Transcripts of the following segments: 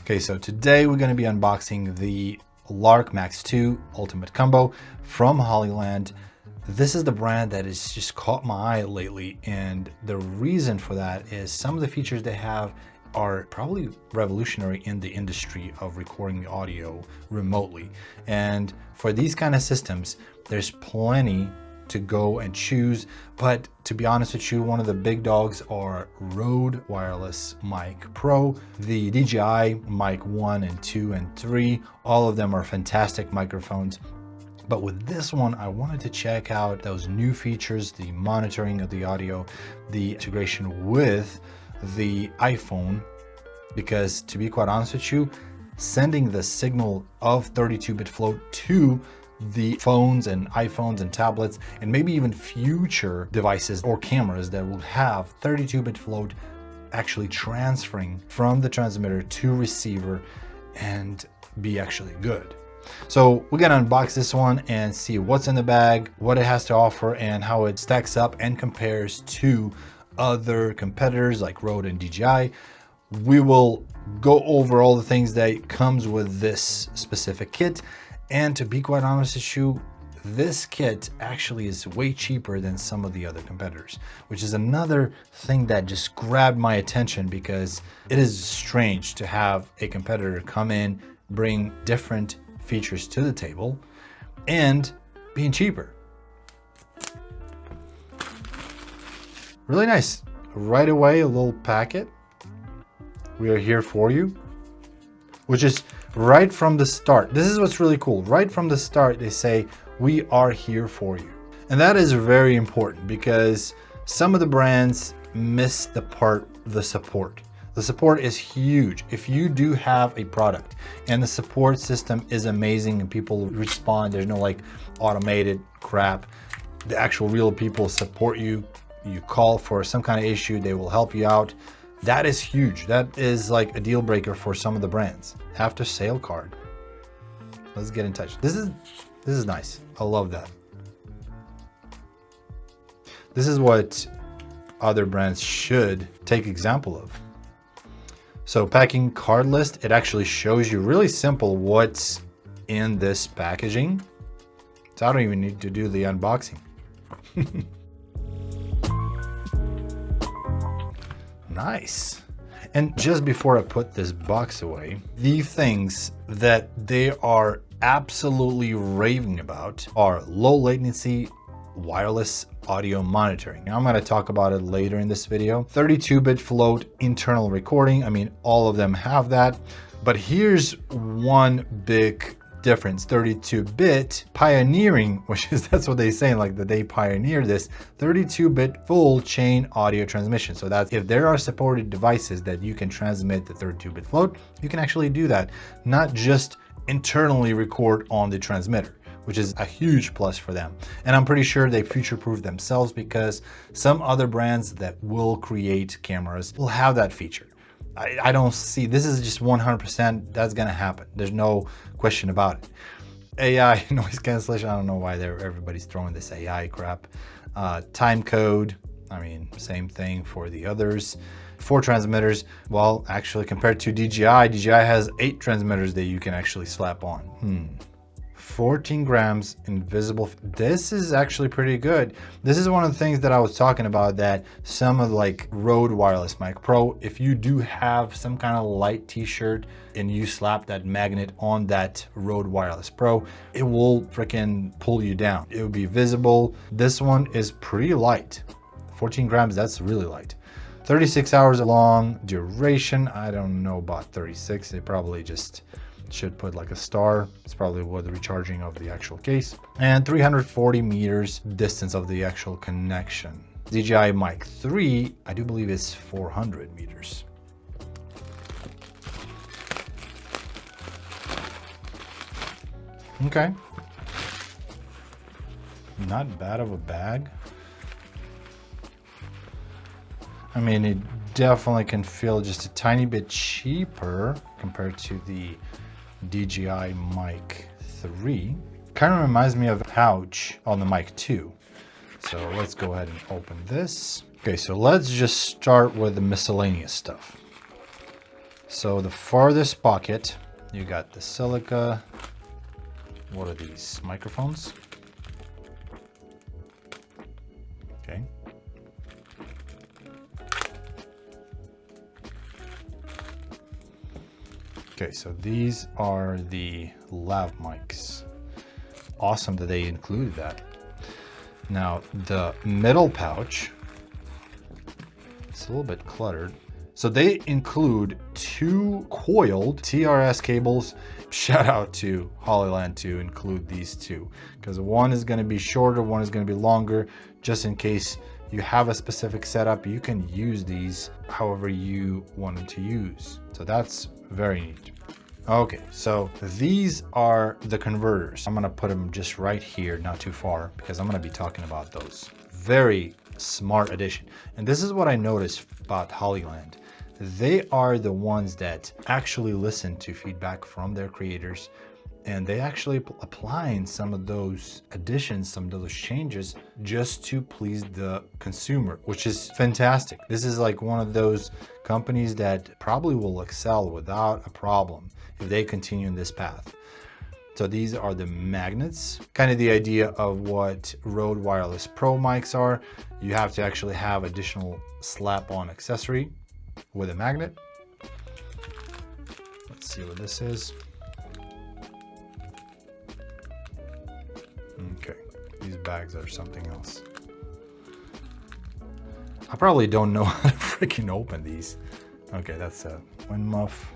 Okay, so today we're going to be unboxing the Lark Max 2 Ultimate Combo from Hollyland. This is the brand that has just caught my eye lately, and the reason for that is some of the features they have are probably revolutionary in the industry of recording the audio remotely. And for these kind of systems, there's plenty to go and choose, but to be honest with you, one of the big dogs are Rode Wireless Mic Pro, the DJI Mic 1 and 2 and 3. All of them are fantastic microphones. But with this one, I wanted to check out those new features, the monitoring of the audio, the integration with the iPhone, because to be quite honest with you, sending the signal of 32-bit float to the phones and iPhones and tablets and maybe even future devices or cameras that will have 32-bit float actually transferring from the transmitter to receiver and be actually good. So we're gonna unbox this one and see what's in the bag, what it has to offer, and how it stacks up and compares to other competitors like Rode and DJI. We will go over all the things that comes with this specific kit. And to be quite honest with you, this kit actually is way cheaper than some of the other competitors, which is another thing that just grabbed my attention, because it is strange to have a competitor come in, bring different features to the table, and being cheaper. Really nice. Right away, a little packet. We are here for you, which is right from the start. This is what's really cool. Right from the start, they say, we are here for you. And that is very important, because some of the brands miss the part, the support. The support is huge. If you do have a product and the support system is amazing and people respond, there's no like automated crap. The actual real people support you. You call for some kind of issue, they will help you out. That is huge. That is like a deal breaker for some of the brands. After sale card. Let's get in touch. This is nice. I love that. This is what other brands should take example of. So packing card list, it actually shows you really simple what's in this packaging. So I don't even need to do the unboxing. Nice. And just before I put this box away, the things that they are absolutely raving about are low latency wireless audio monitoring. Now, I'm going to talk about it later in this video. 32-bit float internal recording. I mean, all of them have that. But here's one big difference. 32-bit pioneering, which is, that's what they say, like that they pioneered this 32-bit full chain audio transmission. So that's if there are supported devices that you can transmit the 32-bit float, you can actually do that, not just internally record on the transmitter, which is a huge plus for them. And I'm pretty sure they future-proof themselves, because some other brands that will create cameras will have that feature. I don't see, this is just 100% that's gonna happen. There's no question about it. AI, noise cancellation, I don't know why everybody's throwing this AI crap. Time code, I mean, same thing for the others. 4 transmitters, well, actually compared to DJI has 8 transmitters that you can actually slap on. 14 grams invisible. This is actually pretty good. This is one of the things that I was talking about, that some of like Rode Wireless Mic Pro, if you do have some kind of light t-shirt and you slap that magnet on that Rode Wireless Pro, it will freaking pull you down. It will be visible. This one is pretty light. 14 grams, that's really light. 36 hours long duration. I don't know about 36. They probably just should put like a star. It's probably what the recharging of the actual case. And 340 meters distance of the actual connection. DJI Mic 3, I do believe is 400 meters. Okay. Not bad of a bag. I mean, it definitely can feel just a tiny bit cheaper compared to the DJI Mic 3. Kind of reminds me of a pouch on the Mic 2. So let's go ahead and open this. Okay, so let's just start with the miscellaneous stuff. So the farthest pocket, you got the silica. What are these? Microphones? Okay. Okay, so these are the lav mics. Awesome that they included that. Now the middle pouch, it's a little bit cluttered. So they include 2 coiled TRS cables. Shout out to Hollyland to include these 2, because one is going to be shorter, one is going to be longer, just in case you have a specific setup. You can use these however you want them to use. So that's very neat. Okay, so these are the converters. I'm gonna put them just right here, not too far, because I'm gonna be talking about those. Very smart addition. And this is what I noticed about Hollyland. They are the ones that actually listen to feedback from their creators, and they actually applying some of those additions, some of those changes, just to please the consumer, which is fantastic. This is like one of those companies that probably will excel without a problem if they continue in this path. So these are the magnets, kind of the idea of what Rode Wireless Pro mics are. You have to actually have additional slap-on accessory with a magnet. Let's see what this is. Okay, these bags are something else. I probably don't know how to freaking open these. Okay, that's a wind muff.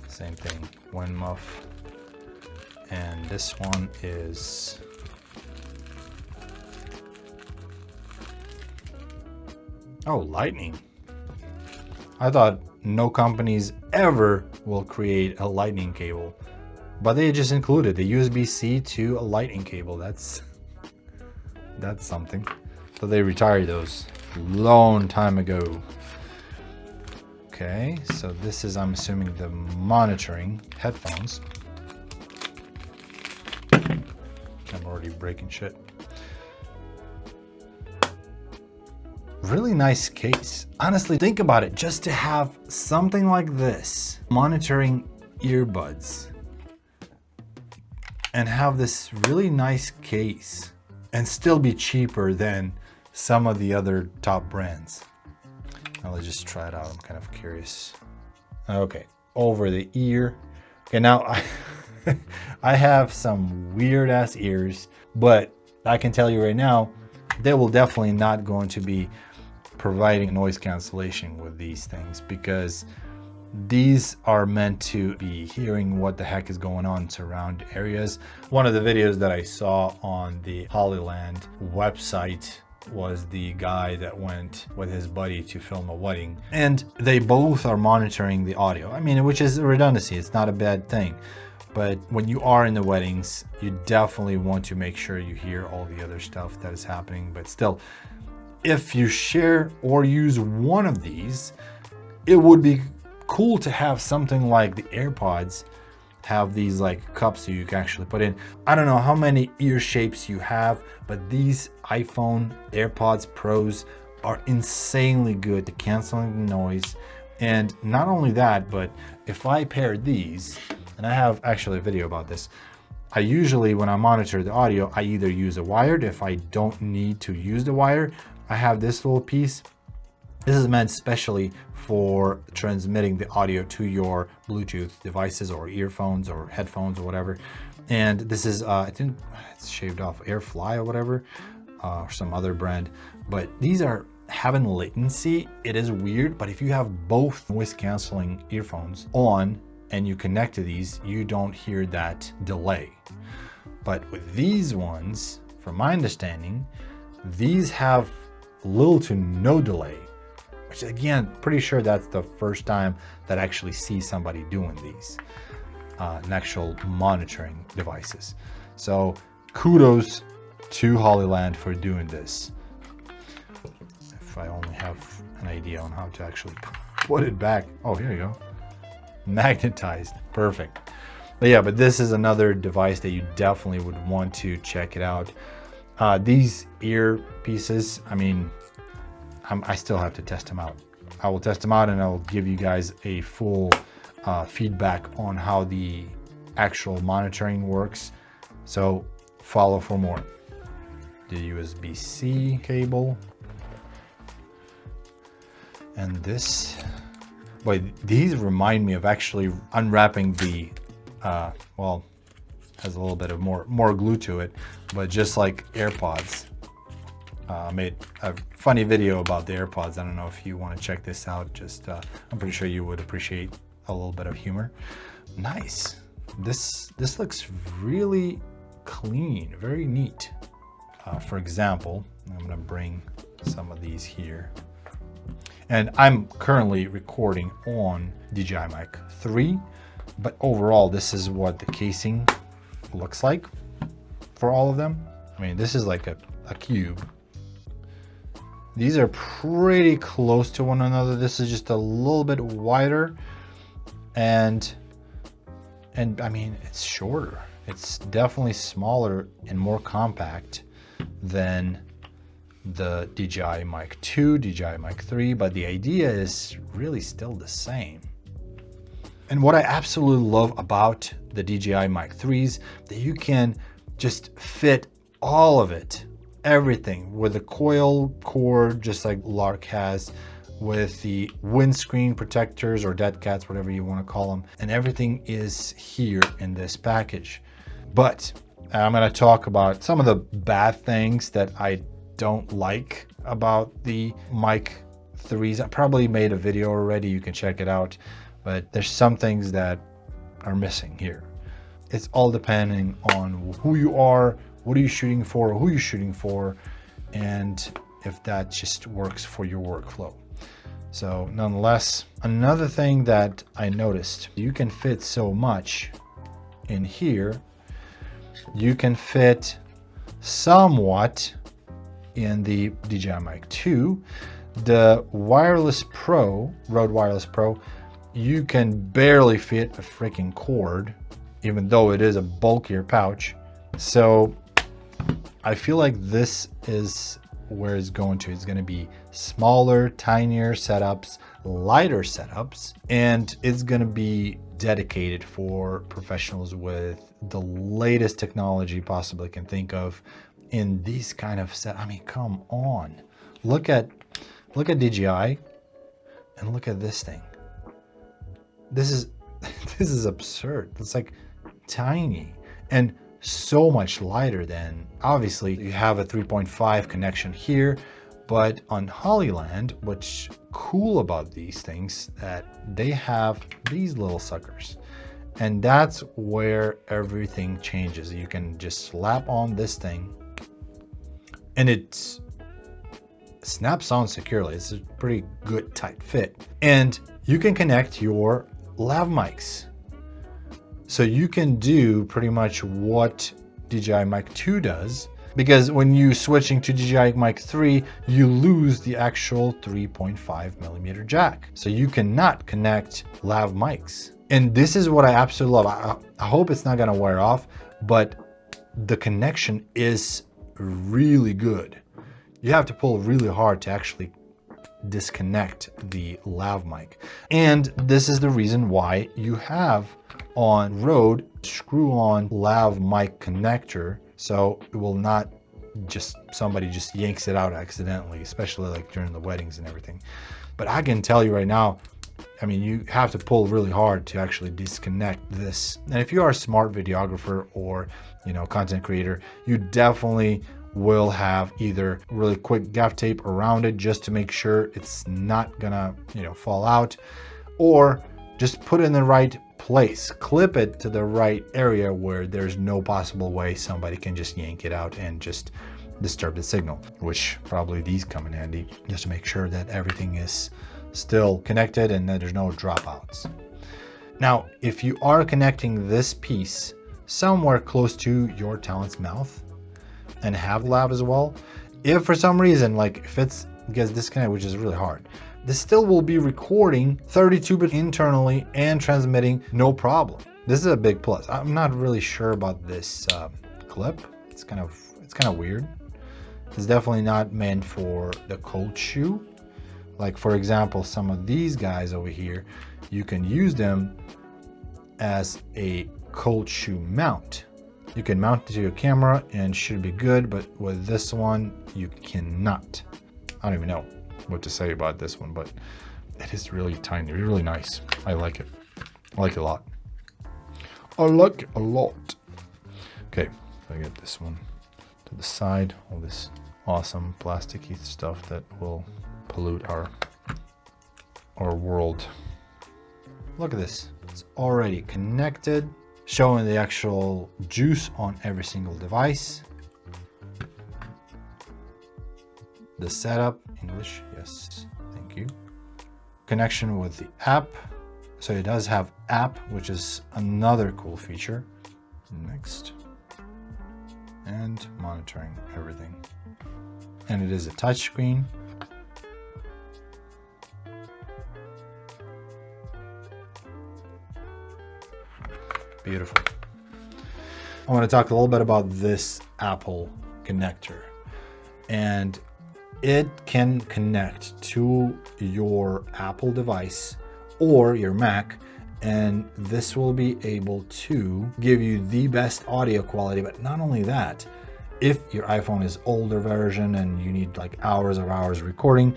Same thing, wind muff. And this one is lightning. I thought no companies ever will create a lightning cable, but they just included the USB-C to a lightning cable. That's something. So they retired those long time ago. Okay, so this is, I'm assuming, the monitoring headphones. I'm already breaking shit. Really nice case. Honestly, think about it, just to have something like this, monitoring earbuds, and have this really nice case and still be cheaper than some of the other top brands. Now let's just try it out. I'm kind of curious. Okay, over the ear. Okay, now I have some weird ass ears, but I can tell you right now, they will definitely not going to be providing noise cancellation with these things, because these are meant to be hearing what the heck is going on in surround areas. One of the videos that I saw on the Hollyland website was the guy that went with his buddy to film a wedding, and they both are monitoring the audio. I mean, which is a redundancy, it's not a bad thing. But when you are in the weddings, you definitely want to make sure you hear all the other stuff that is happening. But still, if you share or use one of these, it would be cool to have something like the AirPods have these like cups so you can actually put in. I don't know how many ear shapes you have, but these iPhone AirPods Pros are insanely good at canceling the noise. And not only that, but if I pair these, and I have actually a video about this, I usually, when I monitor the audio, I either use a wired. If I don't need to use the wire, I have this little piece. This is meant specially for transmitting the audio to your Bluetooth devices or earphones or headphones or whatever. And this is, I think it's shaved off AirFly or whatever, or some other brand. But these are having latency. It is weird, but if you have both noise canceling earphones on and you connect to these, you don't hear that delay. But with these ones, from my understanding, these have little to no delay, which again, pretty sure that's the first time that I actually see somebody doing these actual monitoring devices. So kudos to Hollyland for doing this. If I only have an idea on how to actually put it back. Oh, here you go. Magnetized, perfect. But yeah, but this is another device that you definitely would want to check it out. These ear pieces, I mean, I still have to test them out. I will test them out and I'll give you guys a full feedback on how the actual monitoring works. So follow for more. The USB-C cable. And this, boy, these remind me of actually unwrapping the, well, has a little bit of more glue to it, but just like AirPods. I made a funny video about the AirPods. I don't know if you want to check this out. Just, I'm pretty sure you would appreciate a little bit of humor. Nice. This looks really clean, very neat. For example, I'm going to bring some of these here. And I'm currently recording on DJI Mic 3, but overall, this is what the casing looks like for all of them. I mean, this is like a cube. These are pretty close to one another. This is just a little bit wider, and I mean, it's shorter. It's definitely smaller and more compact than the DJI Mic 2, DJI Mic 3, but the idea is really still the same. And what I absolutely love about the DJI Mic 3s, that you can just fit all of it, everything, with a coil cord, just like Lark has, with the windscreen protectors or dead cats, whatever you want to call them, and everything is here in this package. But I'm going to talk about some of the bad things that I don't like about the Mic 3s. I probably made a video already, you can check it out, but there's some things that are missing here. It's all depending on who you are, what are you shooting for, who you're shooting for, and if that just works for your workflow. So nonetheless, another thing that I noticed, you can fit so much in here. You can fit somewhat in the DJI Mic 2. The Wireless Pro, Rode Wireless Pro, you can barely fit a freaking cord, even though it is a bulkier pouch. So I feel like this is where it's going to. It's going to be smaller, tinier setups, lighter setups, and it's going to be dedicated for professionals with the latest technology possibly can think of in these kind of set. I mean, come on, look at DJI and look at this thing. This is absurd. It's like tiny and so much lighter than, obviously you have a 3.5 connection here, but on Hollyland, what's cool about these things, that they have these little suckers, and that's where everything changes. You can just slap on this thing and it snaps on securely. It's a pretty good tight fit, and you can connect your lav mics. So you can do pretty much what DJI Mic 2 does, because when you switching to DJI Mic 3, you lose the actual 3.5mm jack. So you cannot connect lav mics. And this is what I absolutely love. I hope it's not gonna wear off, but the connection is really good. You have to pull really hard to actually disconnect the lav mic. And this is the reason why you have on Rode screw-on lav mic connector, so it will not just somebody just yanks it out accidentally, especially like during the weddings and everything. But I can tell you right now, I mean, you have to pull really hard to actually disconnect this. And if you are a smart videographer or, you know, content creator, you definitely will have either really quick gaff tape around it just to make sure it's not gonna, you know, fall out, or just put it in the right place, clip it to the right area where there's no possible way somebody can just yank it out and just disturb the signal, which probably these come in handy just to make sure that everything is still connected and that there's no dropouts. Now, if you are connecting this piece somewhere close to your talent's mouth and have lav as well, if for some reason, like if it gets disconnected, which is really hard, this still will be recording 32-bit internally and transmitting no problem. This is a big plus. I'm not really sure about this clip. It's kind of weird. It's definitely not meant for the cold shoe Like for example, some of these guys over here, you can use them as a cold shoe mount. You can mount it to your camera and should be good, but with this one, you cannot. I don't even know what to say about this one, but it is really tiny, really nice. I like it. I like it a lot. I like it a lot. Okay, so I get this one to the side, all this awesome plasticky stuff that will pollute our world. Look at this. It's already connected, showing the actual juice on every single device. The setup, English, yes, thank you. Connection with the app. So it does have app, which is another cool feature. Next. And monitoring everything. And it is a touchscreen. Beautiful. I want to talk a little bit about this Apple connector. And it can connect to your Apple device or your Mac, and this will be able to give you the best audio quality. But not only that, if your iPhone is older version and you need like hours of hours recording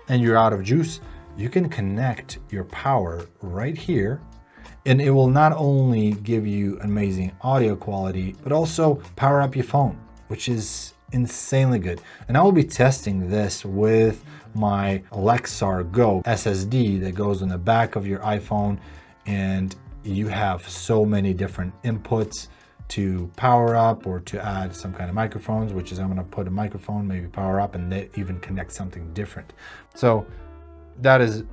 and you're out of juice, you can connect your power right here, and it will not only give you amazing audio quality, but also power up your phone, which is insanely good. And I will be testing this with my Lexar Go SSD that goes on the back of your iPhone, and you have so many different inputs to power up or to add some kind of microphones, which is I'm going to put a microphone, maybe power up, and they even connect something different. So that is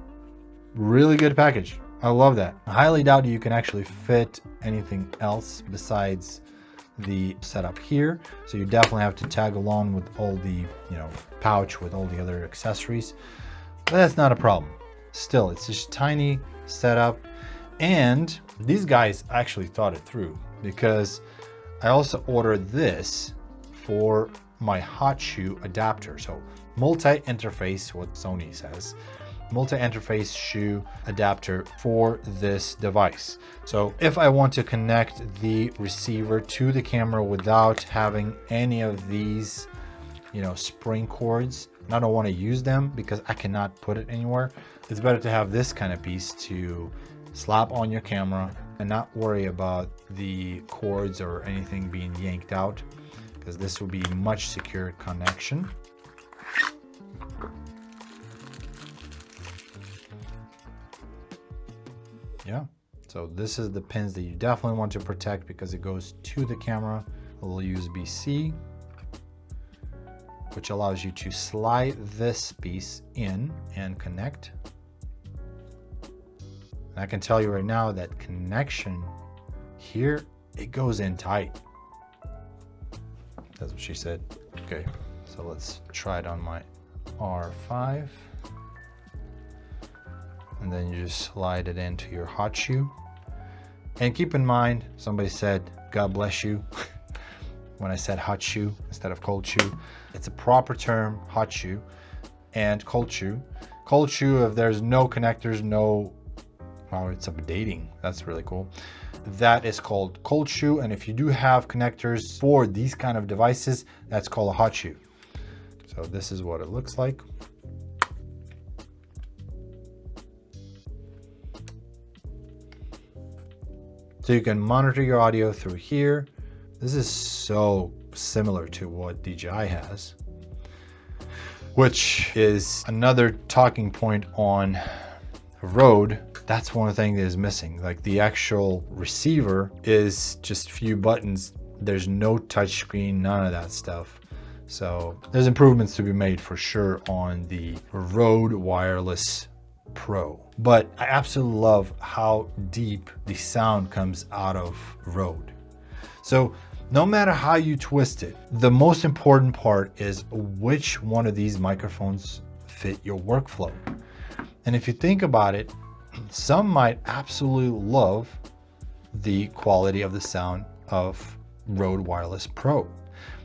really good package. I love that. I highly doubt you can actually fit anything else besides the setup here. So you definitely have to tag along with all the, pouch with all the other accessories. But that's not a problem. Still, it's just tiny setup. And these guys actually thought it through, because I also ordered this for my hot shoe adapter. So multi-interface, what Sony says, multi-interface shoe adapter for this device. So if I want to connect the receiver to the camera without having any of these, spring cords, and I don't want to use them because I cannot put it anywhere, it's better to have this kind of piece to slap on your camera and not worry about the cords or anything being yanked out, because this will be much secure connection. Yeah, so this is the pins that you definitely want to protect because it goes to the camera. A little USB-C, which allows you to slide this piece in and connect. And I can tell you right now that connection here, it goes in tight. That's what she said. Okay, so let's try it on my R5. And then you just slide it into your hot shoe. And keep in mind, somebody said, God bless you, when I said hot shoe instead of cold shoe. It's a proper term, hot shoe and cold shoe. Cold shoe, if there's no connectors, wow, it's updating. That's really cool. That is called cold shoe. And if you do have connectors for these kind of devices, that's called a hot shoe. So this is what it looks like. So you can monitor your audio through here. This is so similar to what DJI has, which is another talking point on Rode. That's one thing that is missing. Like the actual receiver is just a few buttons. There's no touch screen, none of that stuff. So there's improvements to be made for sure on the Rode Wireless Pro. But I absolutely love how deep the sound comes out of Rode. So no matter how you twist it, the most important part is which one of these microphones fit your workflow. And if you think about it, some might absolutely love the quality of the sound of Rode Wireless Pro.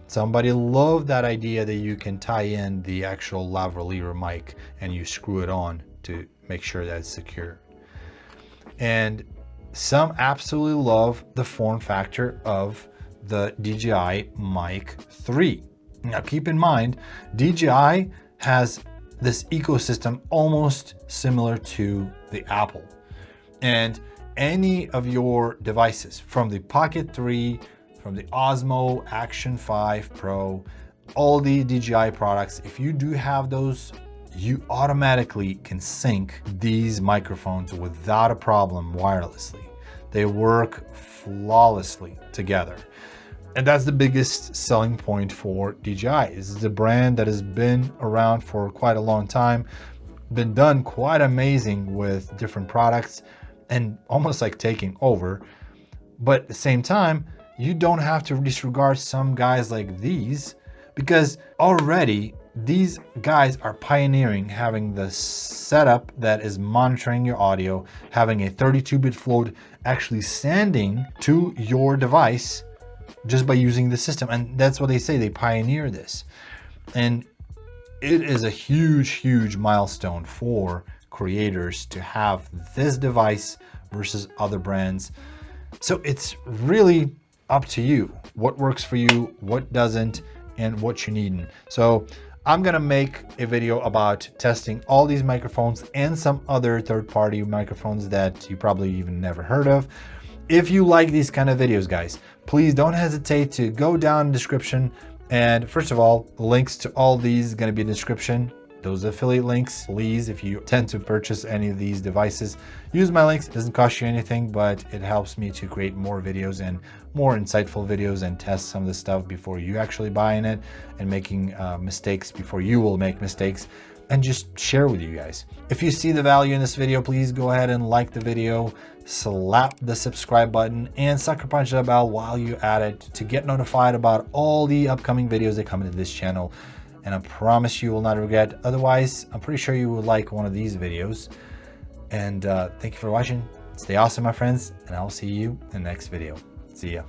Somebody loved that idea that you can tie in the actual lavalier mic and you screw it on to make sure that it's secure. And some absolutely love the form factor of the DJI Mic 3. Now keep in mind, DJI has this ecosystem almost similar to the Apple. And any of your devices, from the Pocket 3, from the Osmo Action 5 Pro, all the DJI products, if you do have those, you automatically can sync these microphones without a problem wirelessly. They work flawlessly together. And that's the biggest selling point for DJI. This is a brand that has been around for quite a long time, been done quite amazing with different products and almost like taking over. But at the same time, you don't have to disregard some guys like these, because already these guys are pioneering having the setup that is monitoring your audio, having a 32-bit float actually sending to your device just by using the system. And that's what they say, they pioneer this. And it is a huge milestone for creators to have this device versus other brands. So it's really up to you what works for you, what doesn't, and what you need. So I'm gonna make a video about testing all these microphones and some other third-party microphones that you probably even never heard of. If you like these kind of videos, guys, please don't hesitate to go down in the description. And first of all, links to all these are gonna be in the description. Those affiliate links, please, if you tend to purchase any of these devices, use my links. It doesn't cost you anything, but it helps me to create more videos and more insightful videos and test some of the stuff before you actually buying it and making mistakes before you will make mistakes, and just share with you guys. If you see the value in this video, please go ahead and like the video, slap the subscribe button, and sucker punch that bell while you're at it to get notified about all the upcoming videos that come into this channel. And I promise you will not regret. Otherwise, I'm pretty sure you will like one of these videos. And thank you for watching. Stay awesome, my friends, and I'll see you in the next video. See ya.